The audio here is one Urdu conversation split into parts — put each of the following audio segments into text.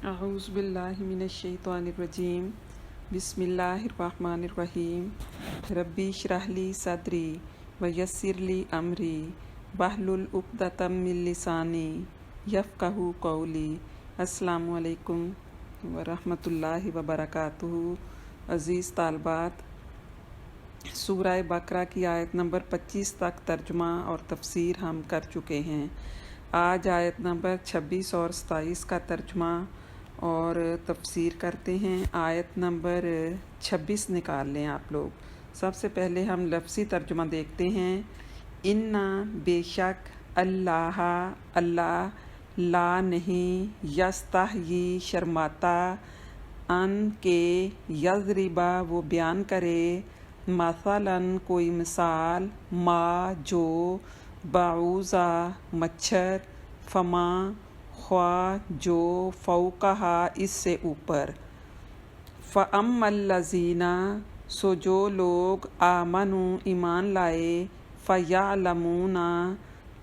اعوذ باللہ من الشیطان الرجیم بسم اللہ الرحمن الرحیم ربی اشرح لی صدری ویسر لی امری واحلل عقدۃ من لسانی یفقہوا قولی۔ السلام علیکم ورحمۃ اللہ وبرکاتہ۔ عزیز طالبات، سورہ بقرہ کی آیت نمبر 25 تک ترجمہ اور تفسیر ہم کر چکے ہیں۔ آج آیت نمبر 26 اور 27 کا ترجمہ اور تفسیر کرتے ہیں۔ آیت نمبر 26 نکال لیں آپ لوگ۔ سب سے پہلے ہم لفظی ترجمہ دیکھتے ہیں۔ انا بے شک اللہ لا نہیں یستحیی شرماتا ان کے یضربا وہ بیان کرے مثلاً کوئی مثال ما جو بعوضہ مچھر فما خواہ جو فوقہا اس سے اوپر فَأَمَّا الَّذِينَ سو جو لوگ آمنوا ایمان لائے فَيَعْلَمُونَ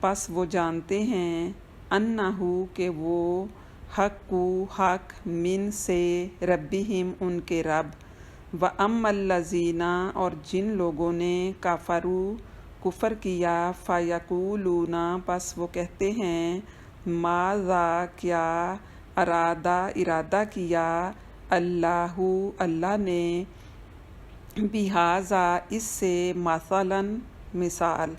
پس وہ جانتے ہیں اَنَّهُ کہ وہ حق من سے ربہم ان کے رب وَأَمَّا الَّذِينَ اور جن لوگوں نے کفر کیا فَيَقُولُونَ پس وہ کہتے ہیں ماذا کیا ارادہ کیا اللہ نے بہذا اس سے مثلاً مثال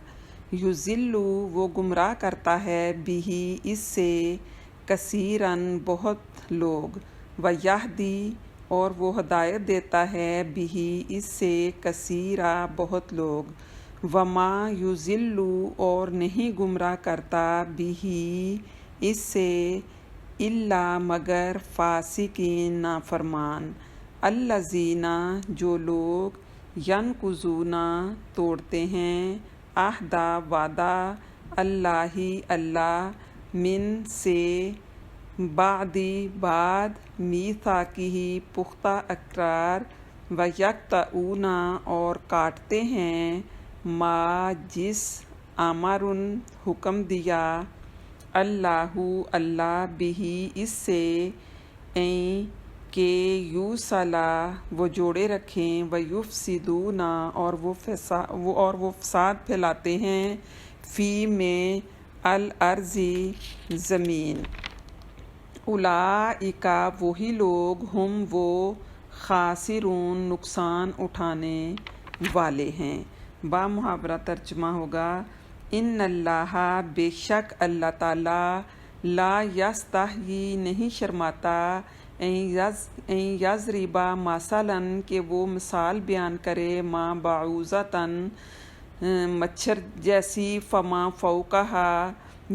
یضل وہ گمراہ کرتا ہے بہی اس سے کثیراً بہت لوگ ویہدی اور وہ ہدایت دیتا ہے بہی اس سے کثیرا بہت لوگ وما یضل اور نہیں گمراہ کرتا بہی اس سے الا مگر فاسقین نافرمان الذین جو لوگ ینقضون توڑتے ہیں عہدہ وعدہ اللہ من سے بعد میثاقہ پختہ اقرار ویقطعون اور کاٹتے ہیں ما جس امرن حکم دیا اللہ بہی اس سے کہ یوصلا وہ جوڑے رکھیں ویفسدون اور وہ فساد پھیلاتے ہیں فی میں الارض زمین اولئک وہی لوگ ہم وہ خاسرون نقصان اٹھانے والے ہیں۔ با محاورہ ترجمہ ہوگا ان اللہ بے شک اللہ تعالیٰ لا یستحیی نہیں شرماتا این یضربا مثلاً کہ وہ مثال بیان کرے ما بعوضۃً مچھر جیسی فما فوقہا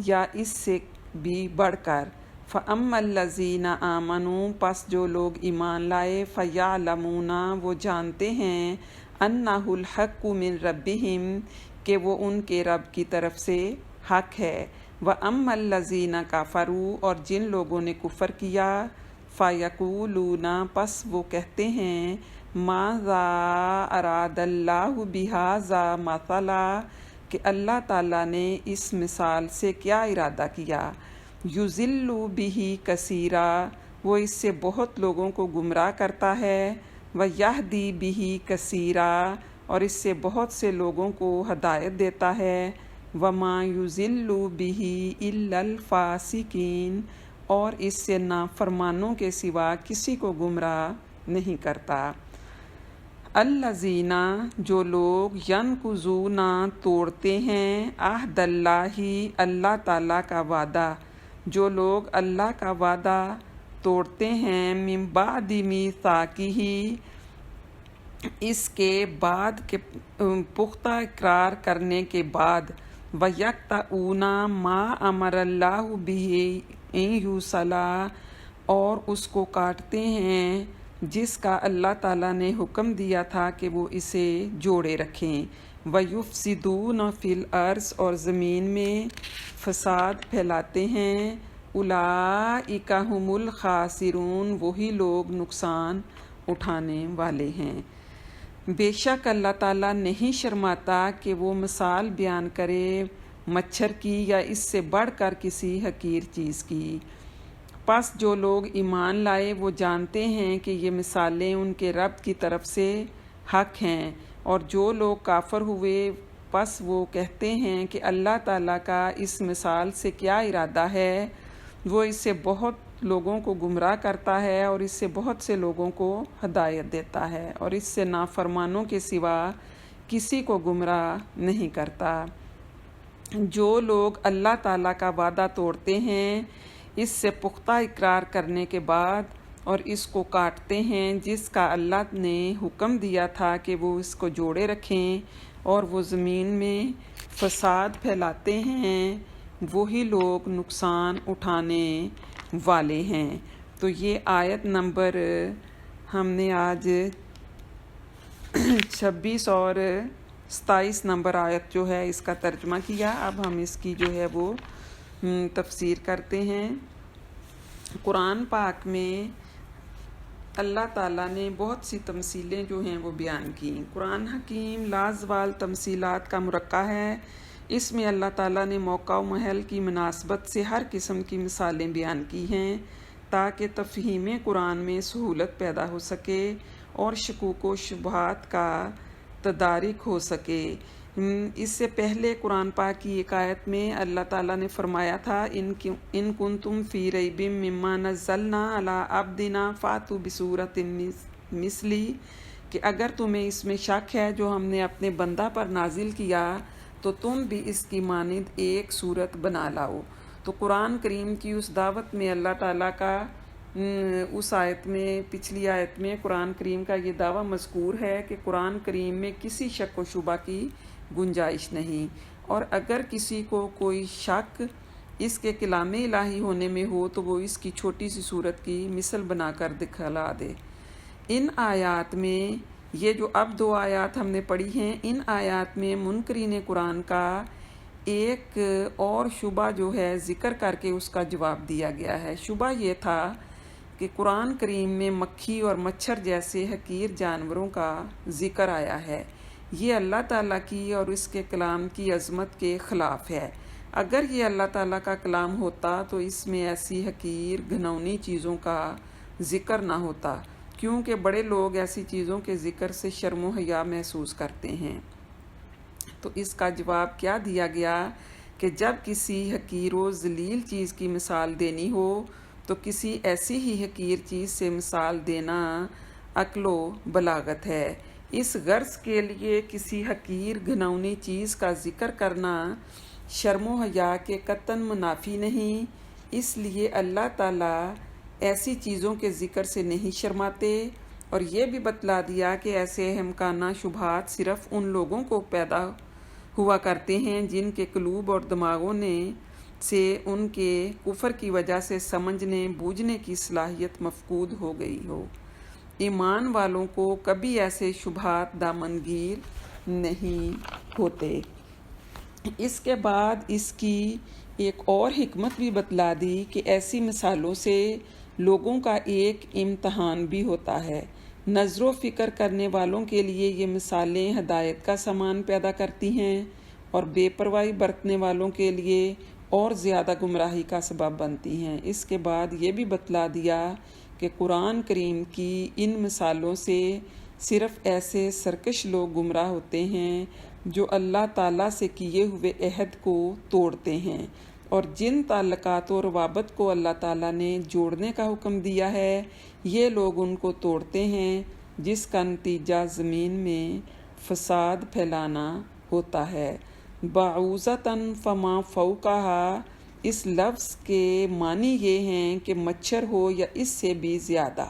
یا اس سے بھی بڑھ کر فَأَمَّا الَّذِينَ آمَنُوا پس جو لوگ ایمان لائے فَيَعْلَمُونَ وہ جانتے ہیں أَنَّهُ الْحَقُّ مِن رَبِّهِمْ کہ وہ ان کے رب کی طرف سے حق ہے وَأَمَّا الَّذِينَ كَفَرُوا اور جن لوگوں نے کفر کیا فَيَقُولُونَ پس وہ کہتے ہیں ماذا اراد اللہ بہذا مثلا کہ اللہ تعالیٰ نے اس مثال سے کیا ارادہ کیا یضل بہ کثیرا وہ اس سے بہت لوگوں کو گمراہ کرتا ہے ویہدی بہ کثیرا اور اس سے بہت سے لوگوں کو ہدایت دیتا ہے وما یضل بہ الا الفاسقین اور اس سے نافرمانوں کے سوا کسی کو گمراہ نہیں کرتا۔ الذین جو لوگ ینقضون توڑتے ہیں عہد اللہ تعالیٰ کا وعدہ جو لوگ اللہ کا وعدہ توڑتے ہیں من بعد میثاقہ اس کے بعد کے پختہ اقرار کرنے کے بعد ویقطعون ما امر اللہ بہ ان یوصلا اور اس کو کاٹتے ہیں جس کا اللہ تعالیٰ نے حکم دیا تھا کہ وہ اسے جوڑے رکھیں ویفسدون فی الارض اور زمین میں فساد پھیلاتے ہیں اولئک ھم الخاسرون وہی لوگ نقصان اٹھانے والے ہیں۔ بے شک اللہ تعالیٰ نہیں شرماتا کہ وہ مثال بیان کرے مچھر کی یا اس سے بڑھ کر کسی حقیر چیز کی پس جو لوگ ایمان لائے وہ جانتے ہیں کہ یہ مثالیں ان کے رب کی طرف سے حق ہیں، اور جو لوگ کافر ہوئے پس وہ کہتے ہیں کہ اللہ تعالیٰ کا اس مثال سے کیا ارادہ ہے، وہ اس سے بہت لوگوں کو گمراہ کرتا ہے اور اس سے بہت سے لوگوں کو ہدایت دیتا ہے، اور اس سے نافرمانوں کے سوا کسی کو گمراہ نہیں کرتا۔ جو لوگ اللہ تعالیٰ کا وعدہ توڑتے ہیں اس سے پختہ اقرار کرنے کے بعد اور اس کو کاٹتے ہیں جس کا اللہ نے حکم دیا تھا کہ وہ اس کو جوڑے رکھیں، اور وہ زمین میں فساد پھیلاتے ہیں، وہی لوگ نقصان اٹھانے والے ہیں۔ تو یہ آیت نمبر ہم نے آج 26 اور 27 نمبر آیت جو ہے اس کا ترجمہ کیا۔ اب ہم اس کی جو ہے وہ تفسیر کرتے ہیں۔ قرآن پاک میں اللہ تعالیٰ نے بہت سی تمثیلیں جو ہیں وہ بیان کی۔ قرآن حکیم لازوال تمثیلات کا مرقع ہے۔ اس میں اللہ تعالیٰ نے موقع و محل کی مناسبت سے ہر قسم کی مثالیں بیان کی ہیں تاکہ تفہیم قرآن میں سہولت پیدا ہو سکے اور شکوک و شبہات کا تدارک ہو سکے۔ اس سے پہلے قرآن پاک کی ایک آیت میں اللہ تعالیٰ نے فرمایا تھا ان کنتم فی ریب مما نزلنا علی عبدنا فاتوا بسورۃ مثلی، کہ اگر تمہیں اس میں شک ہے جو ہم نے اپنے بندہ پر نازل کیا تو تم بھی اس کی مانند ایک صورت بنا لاؤ۔ تو قرآن کریم کی اس دعوت میں اللہ تعالیٰ کا اس آیت میں، پچھلی آیت میں قرآن کریم کا یہ دعویٰ مذکور ہے کہ قرآن کریم میں کسی شک و شبہ کی گنجائش نہیں، اور اگر کسی کو کوئی شک اس کے کلام الہی ہونے میں ہو تو وہ اس کی چھوٹی سی صورت کی مثل بنا کر دکھلا دے۔ ان آیات میں، یہ جو اب 2 آیات ہم نے پڑھی ہیں، ان آیات میں منکرین قرآن کا ایک اور شبہ جو ہے ذکر کر کے اس کا جواب دیا گیا ہے۔ شبہ یہ تھا کہ قرآن کریم میں مکھی اور مچھر جیسے حقیر جانوروں کا ذکر آیا ہے، یہ اللہ تعالیٰ کی اور اس کے کلام کی عظمت کے خلاف ہے۔ اگر یہ اللہ تعالیٰ کا کلام ہوتا تو اس میں ایسی حقیر گھناؤنی چیزوں کا ذکر نہ ہوتا، کیونکہ بڑے لوگ ایسی چیزوں کے ذکر سے شرم و حیا محسوس کرتے ہیں۔ تو اس کا جواب کیا دیا گیا کہ جب کسی حقیر و ذلیل چیز کی مثال دینی ہو تو کسی ایسی ہی حقیر چیز سے مثال دینا عقل و بلاغت ہے۔ اس غرض کے لیے کسی حقیر گھناؤنی چیز کا ذکر کرنا شرم و حیا کے قطعاً منافی نہیں، اس لیے اللہ تعالیٰ ایسی چیزوں کے ذکر سے نہیں شرماتے، اور یہ بھی بتلا دیا کہ ایسے احمقانہ شبہات صرف ان لوگوں کو پیدا ہوا کرتے ہیں جن کے قلوب اور دماغوں سے ان کے کفر کی وجہ سے سمجھنے بوجھنے کی صلاحیت مفقود ہو گئی ہو۔ ایمان والوں کو کبھی ایسے شبہات دامنگیر نہیں ہوتے۔ اس کے بعد اس کی ایک اور حکمت بھی بتلا دی کہ ایسی مثالوں سے لوگوں کا ایک امتحان بھی ہوتا ہے۔ نظر و فکر کرنے والوں کے لیے یہ مثالیں ہدایت کا سامان پیدا کرتی ہیں، اور بے پرواہی برتنے والوں کے لیے اور زیادہ گمراہی کا سبب بنتی ہیں۔ اس کے بعد یہ بھی بتلا دیا کہ قرآن کریم کی ان مثالوں سے صرف ایسے سرکش لوگ گمراہ ہوتے ہیں جو اللہ تعالیٰ سے کیے ہوئے عہد کو توڑتے ہیں، اور جن تعلقات و روابط کو اللہ تعالیٰ نے جوڑنے کا حکم دیا ہے یہ لوگ ان کو توڑتے ہیں، جس کا نتیجہ زمین میں فساد پھیلانا ہوتا ہے۔ بعوضۃً فما فوقہا، اس لفظ کے معنی یہ ہیں کہ مچھر ہو یا اس سے بھی زیادہ۔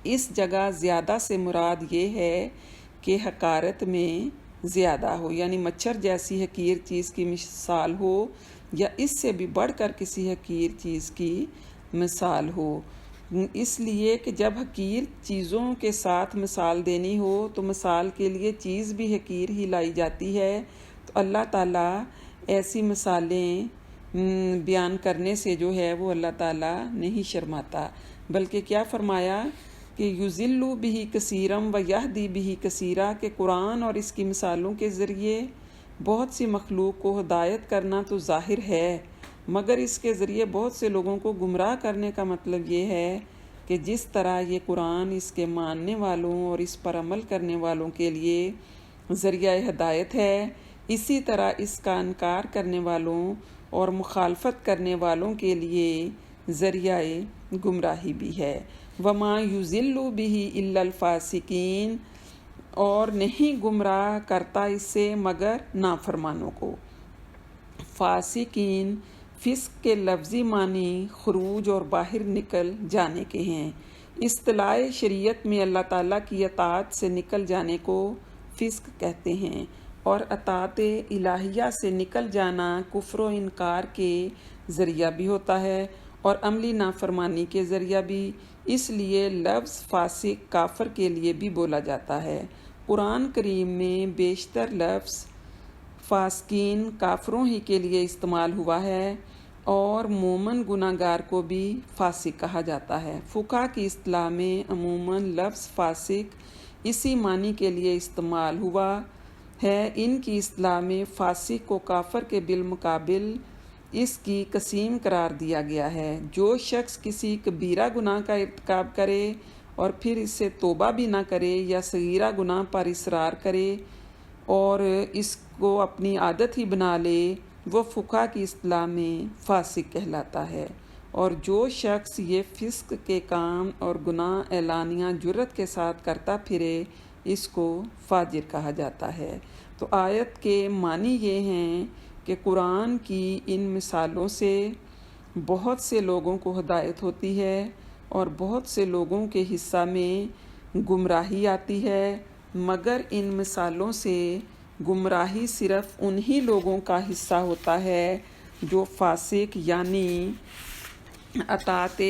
اس جگہ زیادہ سے مراد یہ ہے کہ حقارت میں زیادہ ہو، یعنی مچھر جیسی حقیر چیز کی مثال ہو یا اس سے بھی بڑھ کر کسی حقیر چیز کی مثال ہو۔ اس لیے کہ جب حقیر چیزوں کے ساتھ مثال دینی ہو تو مثال کے لیے چیز بھی حقیر ہی لائی جاتی ہے، تو اللہ تعالیٰ ایسی مثالیں بیان کرنے سے جو ہے وہ اللہ تعالیٰ نہیں شرماتا، بلکہ کیا فرمایا کہ یضل بہ کثیرا ویہدی بہ کثیرا، کہ قرآن اور اس کی مثالوں کے ذریعے بہت سی مخلوق کو ہدایت کرنا تو ظاہر ہے، مگر اس کے ذریعے بہت سے لوگوں کو گمراہ کرنے کا مطلب یہ ہے کہ جس طرح یہ قرآن اس کے ماننے والوں اور اس پر عمل کرنے والوں کے لیے ذریعہ ہدایت ہے، اسی طرح اس کا انکار کرنے والوں اور مخالفت کرنے والوں کے لیے ذریعہ گمراہی بھی ہے۔ وما یضل بہ الا الفاسقین، اور نہیں گمراہ کرتا اس سے مگر نافرمانوں کو۔ فاسقین فسق کے لفظی معنی خروج اور باہر نکل جانے کے ہیں۔ اصطلاح شریعت میں اللہ تعالیٰ کی اطاعت سے نکل جانے کو فسق کہتے ہیں، اور اطاعت الہیہ سے نکل جانا کفر و انکار کے ذریعہ بھی ہوتا ہے اور عملی نافرمانی کے ذریعہ بھی۔ اس لیے لفظ فاسق کافر کے لیے بھی بولا جاتا ہے۔ قرآن کریم میں بیشتر لفظ فاسقین کافروں ہی کے لیے استعمال ہوا ہے، اور مومن گناہ گار کو بھی فاسق کہا جاتا ہے۔ فقہا کی اصطلاح میں عموماً لفظ فاسق اسی معنی کے لیے استعمال ہوا ہے۔ ان کی اصطلاح میں فاسق کو کافر کے بالمقابل اس کی قسم قرار دیا گیا ہے۔ جو شخص کسی کبیرہ گناہ کا ارتکاب کرے اور پھر اس سے توبہ بھی نہ کرے، یا صغیرہ گناہ پر اصرار کرے اور اس کو اپنی عادت ہی بنا لے، وہ فقہا کی اصطلاح میں فاسق کہلاتا ہے۔ اور جو شخص یہ فسق کے کام اور گناہ اعلانیہ جرت کے ساتھ کرتا پھرے، اس کو فاجر کہا جاتا ہے۔ تو آیت کے معنی یہ ہیں کہ قرآن کی ان مثالوں سے بہت سے لوگوں کو ہدایت ہوتی ہے اور بہت سے لوگوں کے حصہ میں گمراہی آتی ہے، مگر ان مثالوں سے گمراہی صرف انہی لوگوں کا حصہ ہوتا ہے جو فاسق یعنی اطاعت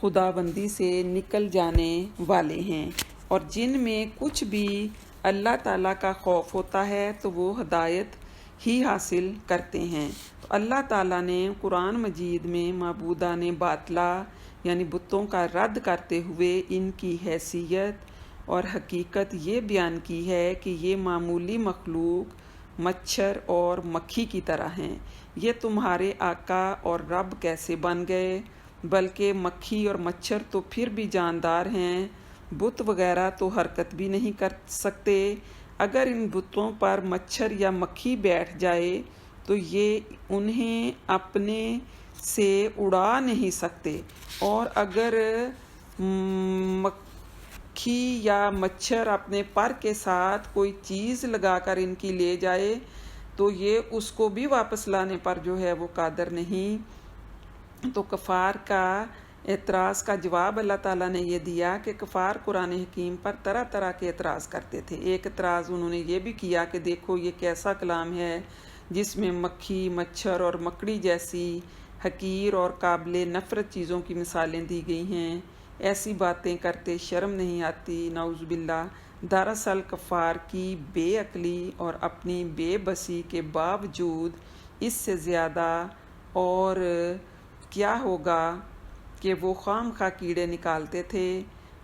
خداوندی سے نکل جانے والے ہیں، اور جن میں کچھ بھی اللہ تعالیٰ کا خوف ہوتا ہے تو وہ ہدایت ہی حاصل کرتے ہیں۔ تو اللہ تعالیٰ نے قرآن مجید میں معبودان باطلہ یعنی بتوں کا رد کرتے ہوئے ان کی حیثیت اور حقیقت یہ بیان کی ہے کہ یہ معمولی مخلوق مچھر اور مکھی کی طرح ہیں۔ یہ تمہارے آقا اور رب کیسے بن گئے؟ بلکہ مکھی اور مچھر تو پھر بھی جاندار ہیں، بت وغیرہ تو حرکت بھی نہیں کر سکتے۔ اگر ان بتوں پر مچھر یا مکھی بیٹھ جائے تو یہ انہیں اپنے سے اڑا نہیں سکتے، اور اگر مکھی یا مچھر اپنے پر کے ساتھ کوئی چیز لگا کر ان کی لے جائے تو یہ اس کو بھی واپس لانے پر جو ہے وہ قادر نہیں۔ تو کفار کا اعتراض کا جواب اللہ تعالیٰ نے یہ دیا کہ کفار قرآن حکیم پر طرح طرح کے اعتراض کرتے تھے۔ ایک اعتراض انہوں نے یہ بھی کیا کہ دیکھو یہ کیسا کلام ہے جس میں مکھی، مچھر اور مکڑی جیسی حقیر اور قابل نفرت چیزوں کی مثالیں دی گئی ہیں، ایسی باتیں کرتے شرم نہیں آتی، نعوذ باللہ۔ دراصل کفار کی بے عقلی اور اپنی بے بسی کے باوجود اس سے زیادہ اور کیا ہوگا کہ وہ خام خواہ کیڑے نکالتے تھے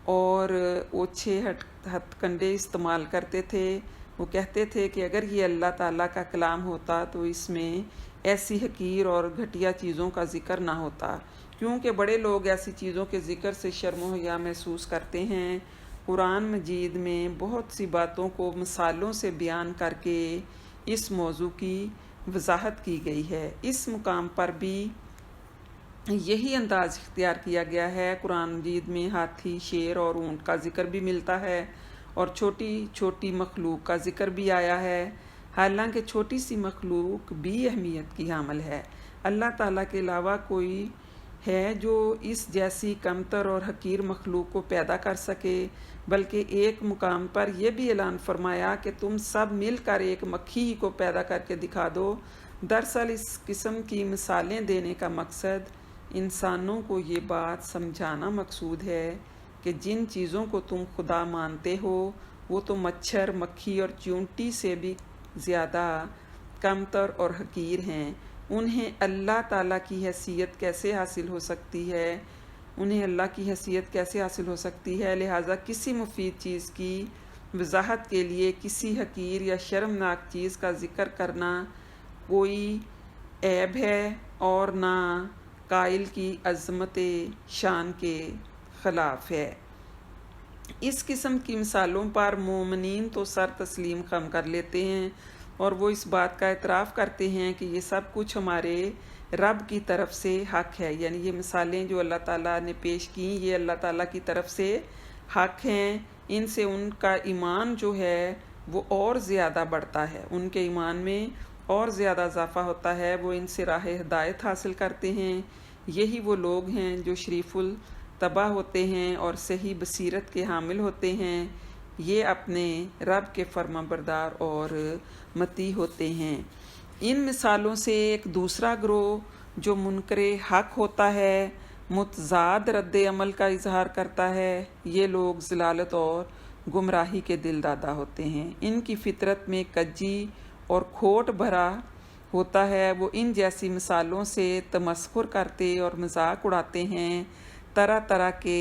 اور اوچھے ہتھ کنڈے استعمال کرتے تھے۔ وہ کہتے تھے کہ اگر یہ اللہ تعالیٰ کا کلام ہوتا تو اس میں ایسی حقیر اور گھٹیا چیزوں کا ذکر نہ ہوتا، کیونکہ بڑے لوگ ایسی چیزوں کے ذکر سے شرم و حیا محسوس کرتے ہیں۔ قرآن مجید میں بہت سی باتوں کو مثالوں سے بیان کر کے اس موضوع کی وضاحت کی گئی ہے۔ اس مقام پر بھی یہی انداز اختیار کیا گیا ہے۔ قرآن مجید میں ہاتھی، شیر اور اونٹ کا ذکر بھی ملتا ہے، اور چھوٹی چھوٹی مخلوق کا ذکر بھی آیا ہے، حالانکہ چھوٹی سی مخلوق بھی اہمیت کی حامل ہے۔ اللہ تعالیٰ کے علاوہ کوئی ہے جو اس جیسی کمتر اور حقیر مخلوق کو پیدا کر سکے؟ بلکہ ایک مقام پر یہ بھی اعلان فرمایا کہ تم سب مل کر ایک مکھی ہی کو پیدا کر کے دکھا دو۔ دراصل اس قسم کی مثالیں دینے کا مقصد انسانوں کو یہ بات سمجھانا مقصود ہے کہ جن چیزوں کو تم خدا مانتے ہو وہ تو مچھر، مکھی اور چیونٹی سے بھی زیادہ کمتر اور حقیر ہیں۔ انہیں اللہ تعالیٰ کی حیثیت کیسے حاصل ہو سکتی ہے؟ انہیں اللہ کی حیثیت کیسے حاصل ہو سکتی ہے؟ لہٰذا کسی مفید چیز کی وضاحت کے لیے کسی حقیر یا شرمناک چیز کا ذکر کرنا کوئی عیب ہے اور نہ قائل کی عظمت شان کے خلاف ہے۔ اس قسم کی مثالوں پر مومنین تو سر تسلیم خم کر لیتے ہیں اور وہ اس بات کا اعتراف کرتے ہیں کہ یہ سب کچھ ہمارے رب کی طرف سے حق ہے، یعنی یہ مثالیں جو اللہ تعالیٰ نے پیش کی یہ اللہ تعالیٰ کی طرف سے حق ہیں، ان سے ان کا ایمان جو ہے وہ اور زیادہ بڑھتا ہے، ان کے ایمان میں اور زیادہ اضافہ ہوتا ہے، وہ ان سے راہ ہدایت حاصل کرتے ہیں۔ یہی وہ لوگ ہیں جو شریف الطبع ہوتے ہیں اور صحیح بصیرت کے حامل ہوتے ہیں، یہ اپنے رب کے فرما بردار اور مطیع ہوتے ہیں۔ ان مثالوں سے ایک دوسرا گروہ جو منکر حق ہوتا ہے متضاد رد عمل کا اظہار کرتا ہے۔ یہ لوگ ضلالت اور گمراہی کے دل دادا ہوتے ہیں، ان کی فطرت میں کجی اور کھوٹ بھرا ہوتا ہے، وہ ان جیسی مثالوں سے تمسخر کرتے اور مذاق اڑاتے ہیں، طرح طرح کے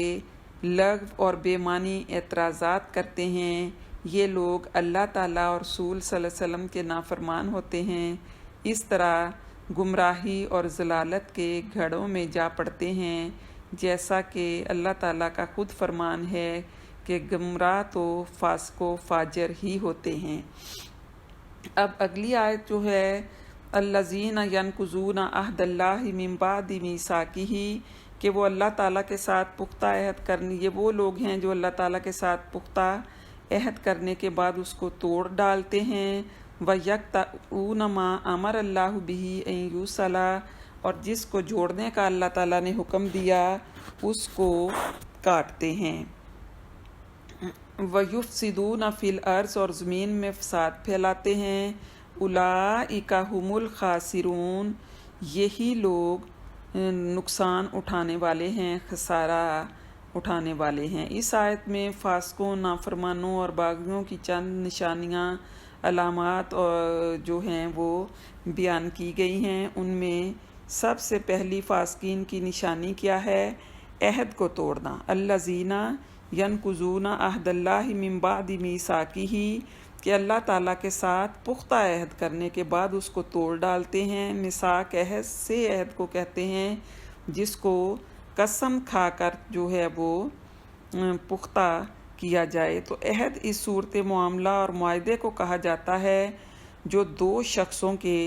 لغو اور بے معنی اعتراضات کرتے ہیں۔ یہ لوگ اللہ تعالیٰ اور رسول صلی اللہ علیہ وسلم کے نافرمان ہوتے ہیں، اس طرح گمراہی اور ضلالت کے گھڑوں میں جا پڑتے ہیں، جیسا کہ اللہ تعالیٰ کا خود فرمان ہے کہ گمراہ تو فاسق و فاجر ہی ہوتے ہیں۔ اب اگلی آیت جو ہے الذین ینقضون عہد اللہ من بعد میثاقہ، کہ وہ اللہ تعالیٰ کے ساتھ پختہ عہد کرنے، یہ وہ لوگ ہیں جو اللہ تعالیٰ کے ساتھ پختہ عہد کرنے کے بعد اس کو توڑ ڈالتے ہیں، وَيَقْطَعُونَ مَا أَمَرَ اللَّهُ بِهِ أَن يُوصَلَ، اور جس کو جوڑنے کا اللہ تعالیٰ نے حکم دیا اس کو کاٹتے ہیں، وَيُفْسِدُونَ فِي الْأَرْضِ، اور زمین میں فساد پھیلاتے ہیں، أُولَٰئِكَ هُمُ الْخَاسِرُونَ، یہی لوگ نقصان اٹھانے والے ہیں، خسارہ اٹھانے والے ہیں۔ اس آیت میں فاسقوں، نافرمانوں اور باغیوں کی چند نشانیاں، علامات جو ہیں وہ بیان کی گئی ہیں۔ ان میں سب سے پہلی فاسقین کی نشانی کیا ہے؟ عہد کو توڑنا۔ الذین ینقضون عہد اللہ من بعد میثاقہ، کہ اللہ تعالیٰ کے ساتھ پختہ عہد کرنے کے بعد اس کو توڑ ڈالتے ہیں۔ میثاق عہد سے عہد کو کہتے ہیں جس کو قسم کھا کر جو ہے وہ پختہ کیا جائے، تو عہد اس صورت معاملہ اور معاہدے کو کہا جاتا ہے جو دو شخصوں کے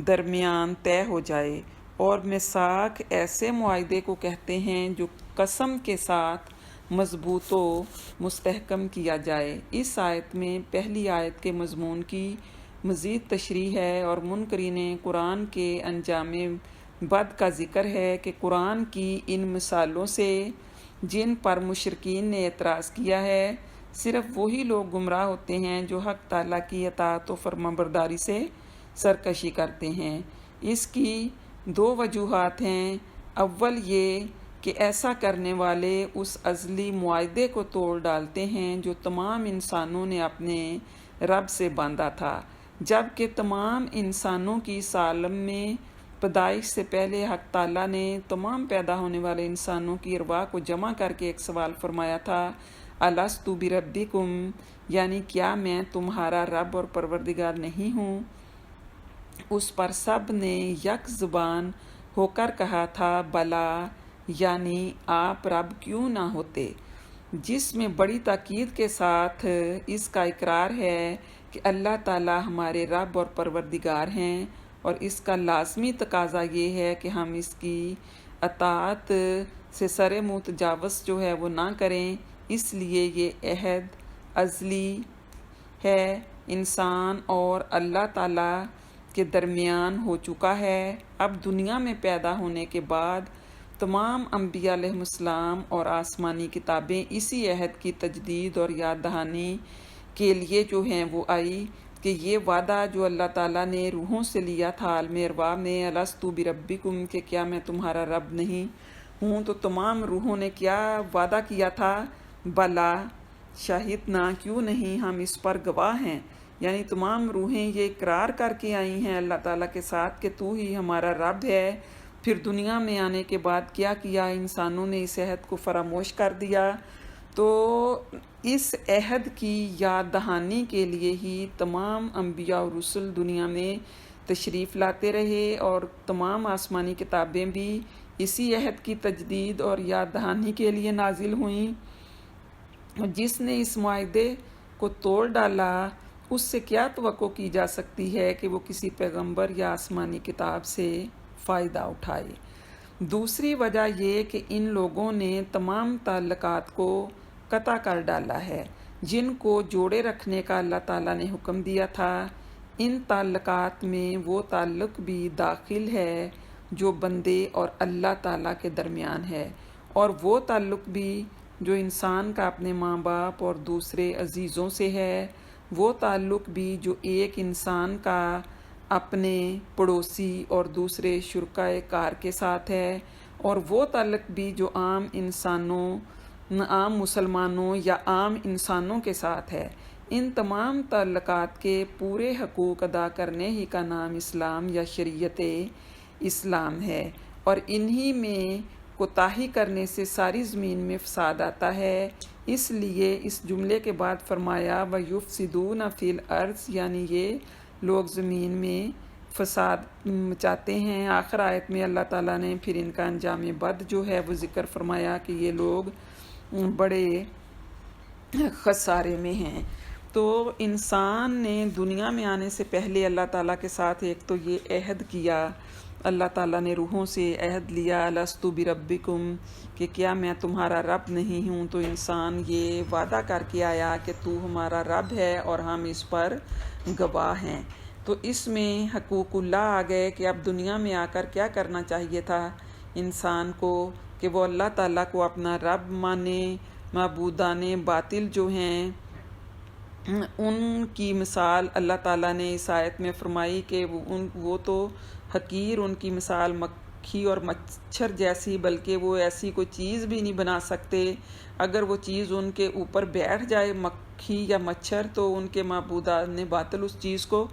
درمیان طے ہو جائے، اور میثاق ایسے معاہدے کو کہتے ہیں جو قسم کے ساتھ مضبوط و مستحکم کیا جائے۔ اس آیت میں پہلی آیت کے مضمون کی مزید تشریح ہے اور منکرین قرآن کے انجام بد کا ذکر ہے کہ قرآن کی ان مثالوں سے جن پر مشرکین نے اعتراض کیا ہے، صرف وہی لوگ گمراہ ہوتے ہیں جو حق تعالیٰ کی اطاعت و فرمانبرداری سے سرکشی کرتے ہیں۔ اس کی دو وجوہات ہیں، اول یہ کہ ایسا کرنے والے اس ازلی معاہدے کو توڑ ڈالتے ہیں جو تمام انسانوں نے اپنے رب سے باندھا تھا، جبکہ تمام انسانوں کی اس عالم میں پیدائش سے پہلے حق تعالیٰ نے تمام پیدا ہونے والے انسانوں کی ارواح کو جمع کر کے ایک سوال فرمایا تھا، الستُ بربکم، یعنی کیا میں تمہارا رب اور پروردگار نہیں ہوں؟ اس پر سب نے یک زبان ہو کر کہا تھا بلا، یعنی آپ رب کیوں نہ ہوتے، جس میں بڑی تاکید کے ساتھ اس کا اقرار ہے کہ اللہ تعالیٰ ہمارے رب اور پروردگار ہیں، اور اس کا لازمی تقاضا یہ ہے کہ ہم اس کی اطاعت سے سر منہ تجاوز جو ہے وہ نہ کریں۔ اس لیے یہ عہد ازلی ہے، انسان اور اللہ تعالیٰ کے درمیان ہو چکا ہے۔ اب دنیا میں پیدا ہونے کے بعد تمام انبیاء علیہ السلام اور آسمانی کتابیں اسی عہد کی تجدید اور یاد دہانی کے لیے جو ہیں وہ آئی کہ یہ وعدہ جو اللہ تعالیٰ نے روحوں سے لیا تھا عالم ارواح میں، الستُ بربکم، کہ کیا میں تمہارا رب نہیں ہوں، تو تمام روحوں نے کیا وعدہ کیا تھا؟ بلا، شاہدنا، کیوں نہیں، ہم اس پر گواہ ہیں، یعنی تمام روحیں یہ اقرار کر کے آئی ہیں اللہ تعالیٰ کے ساتھ کہ تو ہی ہمارا رب ہے۔ پھر دنیا میں آنے کے بعد کیا کیا؟ انسانوں نے اس عہد کو فراموش کر دیا۔ تو اس عہد کی یاد دہانی کے لیے ہی تمام انبیاء اور رسل دنیا میں تشریف لاتے رہے، اور تمام آسمانی کتابیں بھی اسی عہد کی تجدید اور یاد دہانی کے لیے نازل ہوئیں۔ جس نے اس معاہدے کو توڑ ڈالا اس سے کیا توقع کی جا سکتی ہے کہ وہ کسی پیغمبر یا آسمانی کتاب سے فائدہ اٹھائے۔ دوسری وجہ یہ کہ ان لوگوں نے تمام تعلقات کو قطع کر ڈالا ہے جن کو جوڑے رکھنے کا اللہ تعالیٰ نے حکم دیا تھا۔ ان تعلقات میں وہ تعلق بھی داخل ہے جو بندے اور اللہ تعالیٰ کے درمیان ہے، اور وہ تعلق بھی جو انسان کا اپنے ماں باپ اور دوسرے عزیزوں سے ہے، وہ تعلق بھی جو ایک انسان کا اپنے پڑوسی اور دوسرے شرکائے کار کے ساتھ ہے، اور وہ تعلق بھی جو عام مسلمانوں یا عام انسانوں کے ساتھ ہے۔ ان تمام تعلقات کے پورے حقوق ادا کرنے ہی کا نام اسلام یا شریعت اسلام ہے، اور انہی میں کوتاہی کرنے سے ساری زمین میں فساد آتا ہے۔ اس لیے اس جملے کے بعد فرمایا وَيُفْسِدُونَ فِي الْأَرْضِ، یعنی یہ لوگ زمین میں فساد مچاتے ہیں۔ آخر آیت میں اللہ تعالیٰ نے پھر ان کا انجام بد جو ہے وہ ذکر فرمایا کہ یہ لوگ بڑے خسارے میں ہیں۔ تو انسان نے دنیا میں آنے سے پہلے اللہ تعالیٰ کے ساتھ ایک تو یہ عہد کیا، اللہ تعالیٰ نے روحوں سے عہد لیا الستُ بربکم، کہ کیا میں تمہارا رب نہیں ہوں؟ تو انسان یہ وعدہ کر کے آیا کہ تو ہمارا رب ہے اور ہم اس پر گواہ ہیں۔ تو اس میں حقوق اللہ آ گئے کہ اب دنیا میں آ کر کیا کرنا چاہیے تھا انسان کو، کہ وہ اللہ تعالیٰ کو اپنا رب مانے۔ معبودان باطل جو ہیں ان کی مثال اللہ تعالیٰ نے اس آیت میں فرمائی کہ وہ تو حقیر، ان کی مثال مکھی اور مچھر جیسی، بلکہ وہ ایسی کوئی چیز بھی نہیں بنا سکتے۔ اگر وہ چیز ان کے اوپر بیٹھ جائے مکھی یا مچھر تو ان کے معبودان باطل اس کو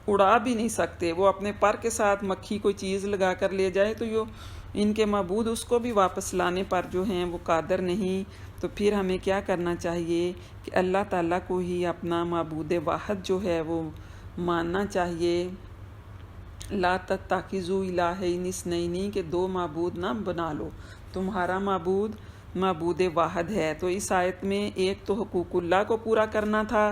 اڑا بھی نہیں سکتے۔ وہ اپنے پر کے ساتھ مکھی کوئی چیز لگا کر لے جائے تو ان کے معبود اس کو بھی واپس لانے پر جو ہیں وہ قادر نہیں۔ تو پھر ہمیں کیا کرنا چاہیے کہ اللہ تعالیٰ کو ہی اپنا معبود واحد جو ہے وہ ماننا چاہیے۔ لا تتخذوا الہین اثنین، کہ دو معبود نہ بنا لو، تمہارا معبود واحد ہے۔ تو اس آیت میں ایک تو حقوق اللہ کو پورا کرنا تھا،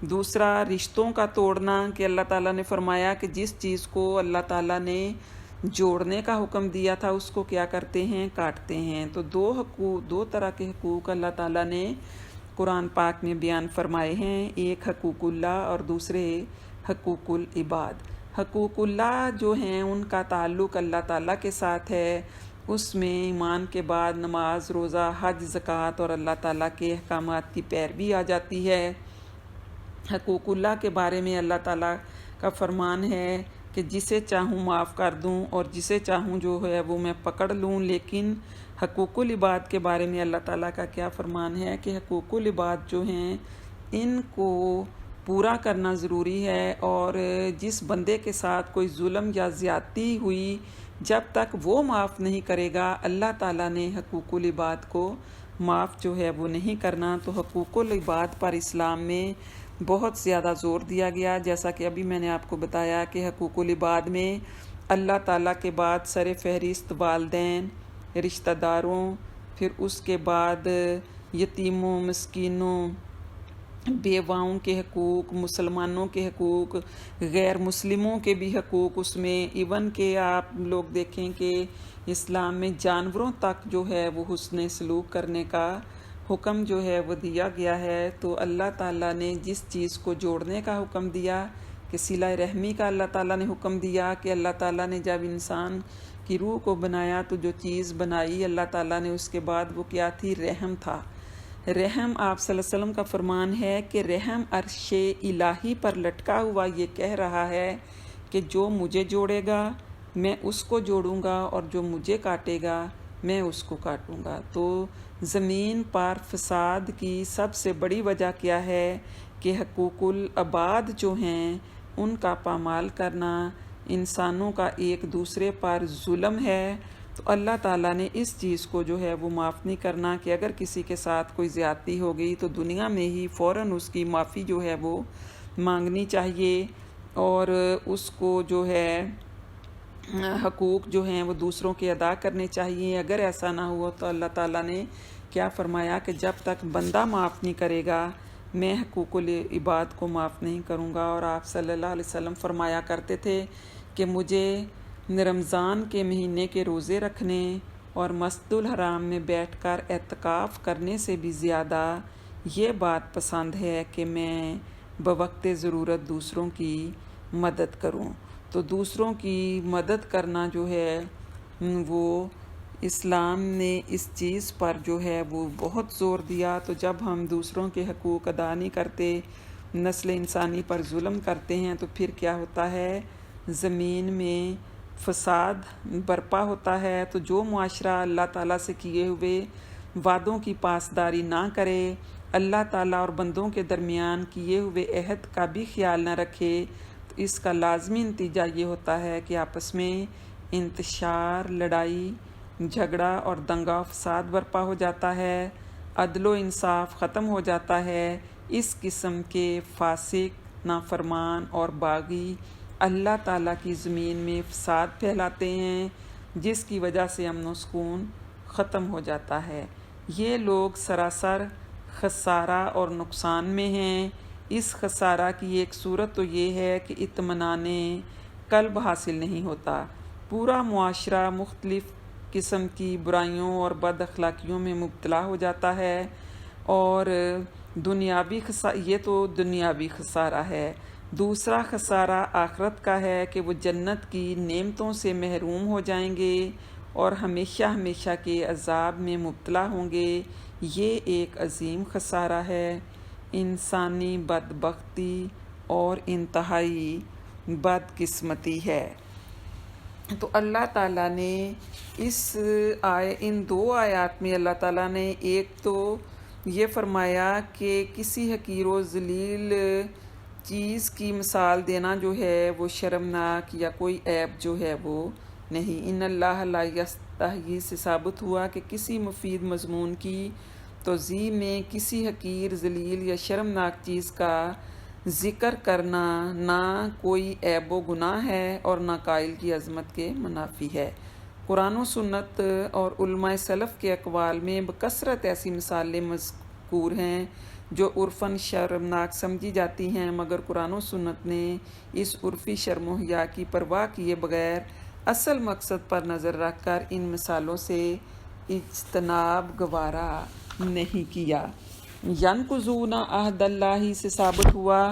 دوسرا رشتوں کا توڑنا، کہ اللہ تعالیٰ نے فرمایا کہ جس چیز کو اللہ تعالیٰ نے جوڑنے کا حکم دیا تھا اس کو کیا کرتے ہیں؟ کاٹتے ہیں۔ تو دو طرح کے حقوق اللہ تعالیٰ نے قرآن پاک میں بیان فرمائے ہیں، ایک حقوق اللہ اور دوسرے حقوق العباد۔ حقوق اللہ جو ہیں ان کا تعلق اللہ تعالیٰ کے ساتھ ہے، اس میں ایمان کے بعد نماز، روزہ، حج، زکوٰۃ اور اللہ تعالیٰ کے احکامات کی پیروی آ جاتی ہے۔ حقوق اللہ کے بارے میں اللہ تعالیٰ کا فرمان ہے کہ جسے چاہوں معاف کر دوں اور جسے چاہوں جو ہے وہ میں پکڑ لوں۔ لیکن حقوق العباد کے بارے میں اللہ تعالیٰ کا کیا فرمان ہے کہ حقوق العباد جو ہیں ان کو پورا کرنا ضروری ہے، اور جس بندے کے ساتھ کوئی ظلم یا زیادتی ہوئی جب تک وہ معاف نہیں کرے گا اللہ تعالیٰ نے حقوق العباد کو معاف جو ہے وہ نہیں کرنا۔ تو حقوق العباد پر اسلام میں بہت زیادہ زور دیا گیا، جیسا کہ ابھی میں نے آپ کو بتایا کہ حقوق العباد میں اللہ تعالیٰ کے بعد سر فہرست والدین، رشتہ داروں، پھر اس کے بعد یتیموں، مسکینوں، بیواؤں کے حقوق، مسلمانوں کے حقوق، غیر مسلموں کے بھی حقوق اس میں، ایون کہ آپ لوگ دیکھیں کہ اسلام میں جانوروں تک جو ہے وہ حسن سلوک کرنے کا حکم جو ہے وہ دیا گیا ہے۔ تو اللہ تعالیٰ نے جس چیز کو جوڑنے کا حکم دیا کہ صلہ رحمی کا اللہ تعالیٰ نے حکم دیا، کہ اللہ تعالیٰ نے جب انسان کی روح کو بنایا تو جو چیز بنائی اللہ تعالیٰ نے اس کے بعد وہ کیا تھی؟ رحم تھا۔ رحم، آپ صلی اللہ علیہ وسلم کا فرمان ہے کہ رحم عرش الہی پر لٹکا ہوا یہ کہہ رہا ہے کہ جو مجھے جوڑے گا میں اس کو جوڑوں گا، اور جو مجھے کاٹے گا میں اس کو کاٹوں گا۔ تو زمین پر فساد کی سب سے بڑی وجہ کیا ہے کہ حقوق العباد جو ہیں ان کا پامال کرنا، انسانوں کا ایک دوسرے پر ظلم ہے۔ تو اللہ تعالیٰ نے اس چیز کو جو ہے وہ معاف نہیں کرنا کہ اگر کسی کے ساتھ کوئی زیادتی ہو گئی تو دنیا میں ہی فوراً اس کی معافی جو ہے وہ مانگنی چاہیے۔ اور اس کو جو ہے حقوق جو ہیں وہ دوسروں کے ادا کرنے چاہیے۔ اگر ایسا نہ ہوا تو اللہ تعالیٰ نے کیا فرمایا کہ جب تک بندہ معاف نہیں کرے گا میں حقوق العباد کو معاف نہیں کروں گا۔ اور آپ صلی اللہ علیہ وسلم فرمایا کرتے تھے کہ مجھے رمضان کے مہینے کے روزے رکھنے اور مسجد الحرام میں بیٹھ کر اعتکاف کرنے سے بھی زیادہ یہ بات پسند ہے کہ میں بوقت ضرورت دوسروں کی مدد کروں۔ تو دوسروں کی مدد کرنا جو ہے وہ اسلام نے اس چیز پر جو ہے وہ بہت زور دیا۔ تو جب ہم دوسروں کے حقوق ادا نہیں کرتے، نسل انسانی پر ظلم کرتے ہیں، تو پھر کیا ہوتا ہے، زمین میں فساد برپا ہوتا ہے۔ تو جو معاشرہ اللہ تعالیٰ سے کیے ہوئے وعدوں کی پاسداری نہ کرے، اللہ تعالیٰ اور بندوں کے درمیان کیے ہوئے عہد کا بھی خیال نہ رکھے، تو اس کا لازمی نتیجہ یہ ہوتا ہے کہ آپس میں انتشار، لڑائی جھگڑا اور دنگا فساد برپا ہو جاتا ہے، عدل و انصاف ختم ہو جاتا ہے۔ اس قسم کے فاسق، نافرمان اور باغی اللہ تعالیٰ کی زمین میں فساد پھیلاتے ہیں، جس کی وجہ سے امن و سکون ختم ہو جاتا ہے۔ یہ لوگ سراسر خسارہ اور نقصان میں ہیں۔ اس خسارہ کی ایک صورت تو یہ ہے کہ اطمینان قلب حاصل نہیں ہوتا، پورا معاشرہ مختلف قسم کی برائیوں اور بد اخلاقیوں میں مبتلا ہو جاتا ہے، اور یہ تو دنیاوی خسارہ ہے۔ دوسرا خسارہ آخرت کا ہے کہ وہ جنت کی نعمتوں سے محروم ہو جائیں گے اور ہمیشہ ہمیشہ کے عذاب میں مبتلا ہوں گے۔ یہ ایک عظیم خسارہ ہے، انسانی بدبختی اور انتہائی بدقسمتی ہے۔ تو اللہ تعالیٰ نے ان دو آیات میں اللہ تعالیٰ نے ایک تو یہ فرمایا کہ کسی حقیر و ذلیل چیز کی مثال دینا جو ہے وہ شرمناک یا کوئی عیب جو ہے وہ نہیں۔ ان اللہ لا یستحیی سے ثابت ہوا کہ کسی مفید مضمون کی توضیح میں کسی حقیر، ذلیل یا شرمناک چیز کا ذکر کرنا نہ کوئی عیب و گناہ ہے اور نہ قائل کی عظمت کے منافی ہے۔ قرآن و سنت اور علماء سلف کے اقوال میں بکثرت ایسی مثالیں مذکور ہیں جو عرفاً شرمناک سمجھی جاتی ہیں، مگر قرآن و سنت نے اس عرفی شرم و حیا کی پرواہ کیے بغیر اصل مقصد پر نظر رکھ کر ان مثالوں سے اجتناب گوارا نہیں کیا۔ ینقضون عہد اللہ سے ثابت ہوا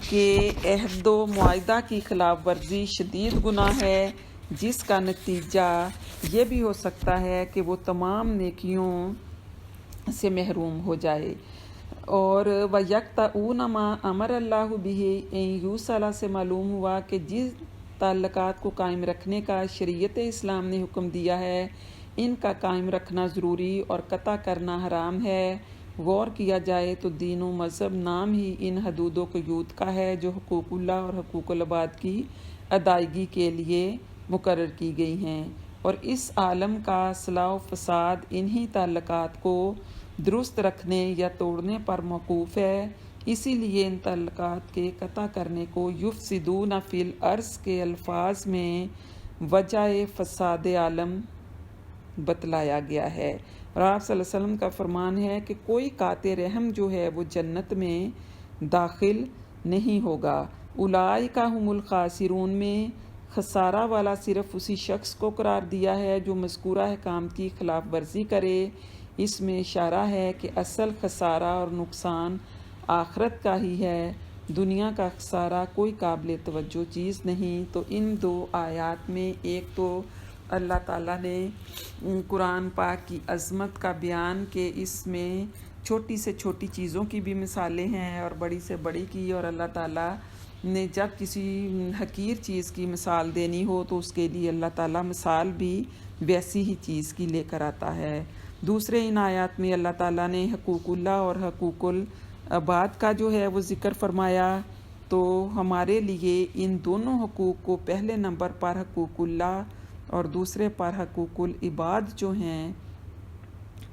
کہ عہد و معاہدہ کی خلاف ورزی شدید گناہ ہے، جس کا نتیجہ یہ بھی ہو سکتا ہے کہ وہ تمام نیکیوں سے محروم ہو جائے۔ اور وَيَقْطَعُونَ مَا أَمَرَ اللَّهُ بِهِ یوصل سے معلوم ہوا کہ جس تعلقات کو قائم رکھنے کا شریعت اسلام نے حکم دیا ہے، ان کا قائم رکھنا ضروری اور قطع کرنا حرام ہے۔ غور کیا جائے تو دین و مذہب نام ہی ان حدود و قیود کا ہے جو حقوق اللہ اور حقوق العباد کی ادائیگی کے لیے مقرر کی گئی ہیں، اور اس عالم کا اصلاح و فساد انہی تعلقات کو درست رکھنے یا توڑنے پر موقوف ہے۔ اسی لیے ان تعلقات کے قطع کرنے کو یفسدون فی الارض کے الفاظ میں وجہ فساد عالم بتلایا گیا ہے۔ اور آپ صلی اللہ علیہ وسلم کا فرمان ہے کہ کوئی قاطع رحم جو ہے وہ جنت میں داخل نہیں ہوگا۔ اولئک ھم الخاسرون میں خسارہ والا صرف اسی شخص کو قرار دیا ہے جو مذکورہ احکام کی خلاف ورزی کرے۔ اس میں اشارہ ہے کہ اصل خسارہ اور نقصان آخرت کا ہی ہے، دنیا کا خسارہ کوئی قابل توجہ چیز نہیں۔ تو ان دو آیات میں ایک تو اللہ تعالیٰ نے قرآن پاک کی عظمت کا بیان کہ اس میں چھوٹی سے چھوٹی چیزوں کی بھی مثالیں ہیں اور بڑی سے بڑی کی، اور اللہ تعالیٰ نے جب کسی حقیر چیز کی مثال دینی ہو تو اس کے لیے اللہ تعالیٰ مثال بھی ویسی ہی چیز کی لے کر آتا ہے۔ دوسرے ان آیات میں اللہ تعالیٰ نے حقوق اللہ اور حقوق العباد کا جو ہے وہ ذکر فرمایا، تو ہمارے لیے ان دونوں حقوق کو پہلے نمبر پر حقوق اللہ اور دوسرے پر حقوق العباد جو ہیں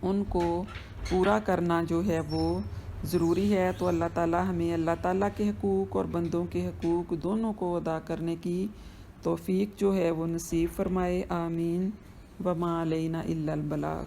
ان کو پورا کرنا جو ہے وہ ضروری ہے تو اللہ تعالیٰ ہمیں اللہ تعالیٰ کے حقوق اور بندوں کے حقوق دونوں کو ادا کرنے کی توفیق جو ہے وہ نصیب فرمائے، آمین۔ وما علینا الا البلاغ۔